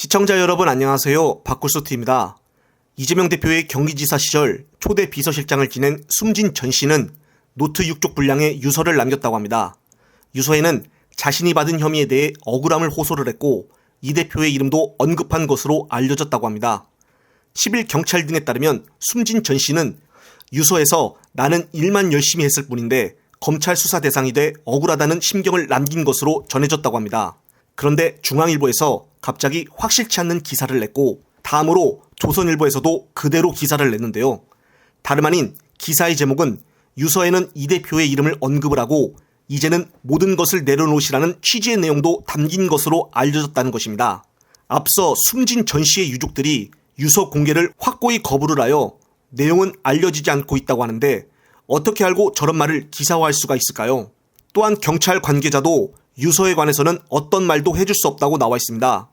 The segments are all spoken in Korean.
시청자 여러분 안녕하세요. 박굴소트입니다. 이재명 대표의 경기지사 시절 초대 비서실장을 지낸 숨진 전 씨는 노트 6쪽 분량의 유서를 남겼다고 합니다. 유서에는 자신이 받은 혐의에 대해 억울함을 호소를 했고 이 대표의 이름도 언급한 것으로 알려졌다고 합니다. 10일 경찰 등에 따르면 숨진 전 씨는 유서에서 나는 일만 열심히 했을 뿐인데 검찰 수사 대상이 돼 억울하다는 심경을 남긴 것으로 전해졌다고 합니다. 그런데 중앙일보에서 갑자기 확실치 않는 기사를 냈고 다음으로 조선일보에서도 그대로 기사를 냈는데요. 다름 아닌 기사의 제목은 유서에는 이 대표의 이름을 언급을 하고 이제는 모든 것을 내려놓으시라는 취지의 내용도 담긴 것으로 알려졌다는 것입니다. 앞서 숨진 전 씨의 유족들이 유서 공개를 확고히 거부를 하여 내용은 알려지지 않고 있다고 하는데 어떻게 알고 저런 말을 기사화할 수가 있을까요? 또한 경찰 관계자도 유서에 관해서는 어떤 말도 해줄 수 없다고 나와 있습니다.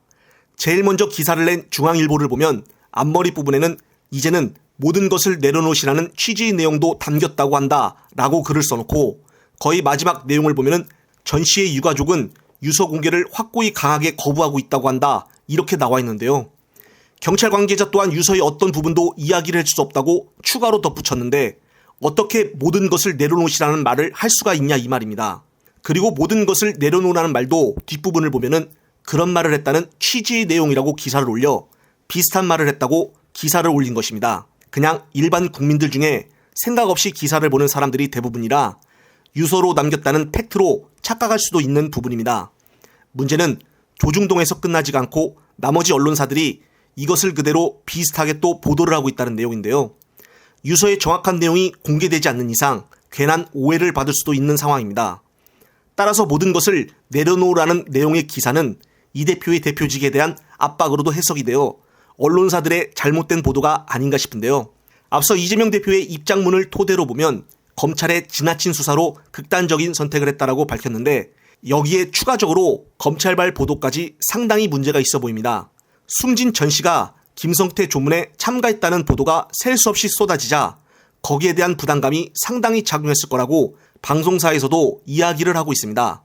제일 먼저 기사를 낸 중앙일보를 보면 앞머리 부분에는 이제는 모든 것을 내려놓으시라는 취지의 내용도 담겼다고 한다 라고 글을 써놓고 거의 마지막 내용을 보면은 전 씨의 유가족은 유서 공개를 확고히 강하게 거부하고 있다고 한다 이렇게 나와 있는데요. 경찰 관계자 또한 유서의 어떤 부분도 이야기를 해줄 수 없다고 추가로 덧붙였는데 어떻게 모든 것을 내려놓으시라는 말을 할 수가 있냐 이 말입니다. 그리고 모든 것을 내려놓으라는 말도 뒷부분을 보면은 그런 말을 했다는 취지의 내용이라고 기사를 올려 비슷한 말을 했다고 기사를 올린 것입니다. 그냥 일반 국민들 중에 생각 없이 기사를 보는 사람들이 대부분이라 유서로 남겼다는 팩트로 착각할 수도 있는 부분입니다. 문제는 조중동에서 끝나지가 않고 나머지 언론사들이 이것을 그대로 비슷하게 또 보도를 하고 있다는 내용인데요. 유서의 정확한 내용이 공개되지 않는 이상 괜한 오해를 받을 수도 있는 상황입니다. 따라서 모든 것을 내려놓으라는 내용의 기사는 이 대표의 대표직에 대한 압박으로도 해석이 되어 언론사들의 잘못된 보도가 아닌가 싶은데요. 앞서 이재명 대표의 입장문을 토대로 보면 검찰의 지나친 수사로 극단적인 선택을 했다라고 밝혔는데 여기에 추가적으로 검찰발 보도까지 상당히 문제가 있어 보입니다. 숨진 전 씨가 김성태 조문에 참가했다는 보도가 셀 수 없이 쏟아지자 거기에 대한 부담감이 상당히 작용했을 거라고 방송사에서도 이야기를 하고 있습니다.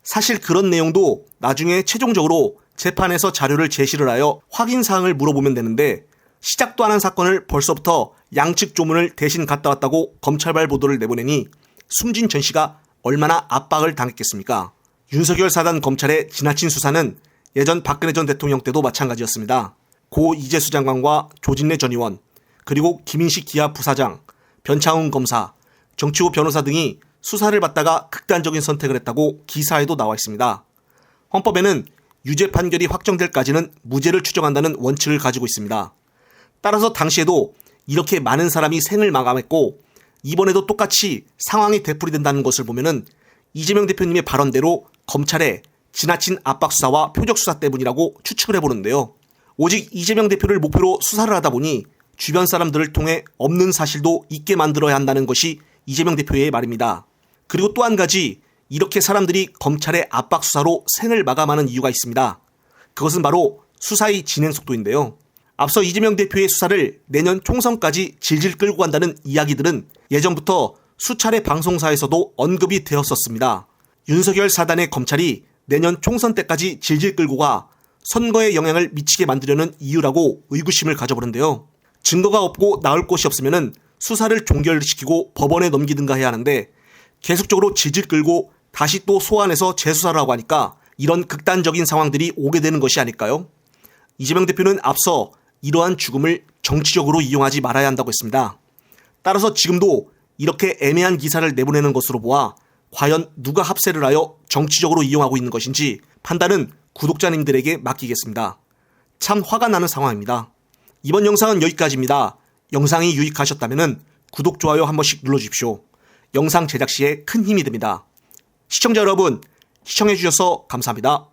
사실 그런 내용도 나중에 최종적으로 재판에서 자료를 제시를 하여 확인사항을 물어보면 되는데 시작도 안 한 사건을 벌써부터 양측 조문을 대신 갔다 왔다고 검찰발 보도를 내보내니 숨진 전 씨가 얼마나 압박을 당했겠습니까? 윤석열 사단 검찰의 지나친 수사는 예전 박근혜 전 대통령 때도 마찬가지였습니다. 고 이재수 장관과 조진래 전 의원, 그리고 김인식 기아 부사장, 변창훈 검사, 정치호 변호사 등이 수사를 받다가 극단적인 선택을 했다고 기사에도 나와 있습니다. 헌법에는 유죄 판결이 확정될까지는 무죄를 추정한다는 원칙을 가지고 있습니다. 따라서 당시에도 이렇게 많은 사람이 생을 마감했고 이번에도 똑같이 상황이 되풀이된다는 것을 보면은 이재명 대표님의 발언대로 검찰의 지나친 압박 수사와 표적 수사 때문이라고 추측을 해보는데요. 오직 이재명 대표를 목표로 수사를 하다 보니 주변 사람들을 통해 없는 사실도 있게 만들어야 한다는 것이 이재명 대표의 말입니다. 그리고 또 한 가지 이렇게 사람들이 검찰의 압박 수사로 생을 마감하는 이유가 있습니다. 그것은 바로 수사의 진행 속도인데요. 앞서 이재명 대표의 수사를 내년 총선까지 질질 끌고 간다는 이야기들은 예전부터 수차례 방송사에서도 언급이 되었었습니다. 윤석열 사단의 검찰이 내년 총선 때까지 질질 끌고 가 선거에 영향을 미치게 만들려는 이유라고 의구심을 가져보는데요. 증거가 없고 나올 곳이 없으면 수사를 종결시키고 법원에 넘기든가 해야 하는데 계속적으로 질질 끌고 다시 또 소환해서 재수사를 하고 하니까 이런 극단적인 상황들이 오게 되는 것이 아닐까요? 이재명 대표는 앞서 이러한 죽음을 정치적으로 이용하지 말아야 한다고 했습니다. 따라서 지금도 이렇게 애매한 기사를 내보내는 것으로 보아 과연 누가 합세를 하여 정치적으로 이용하고 있는 것인지 판단은 구독자님들에게 맡기겠습니다. 참 화가 나는 상황입니다. 이번 영상은 여기까지입니다. 영상이 유익하셨다면 구독, 좋아요 한 번씩 눌러주십시오. 영상 제작 시에 큰 힘이 됩니다. 시청자 여러분, 시청해주셔서 감사합니다.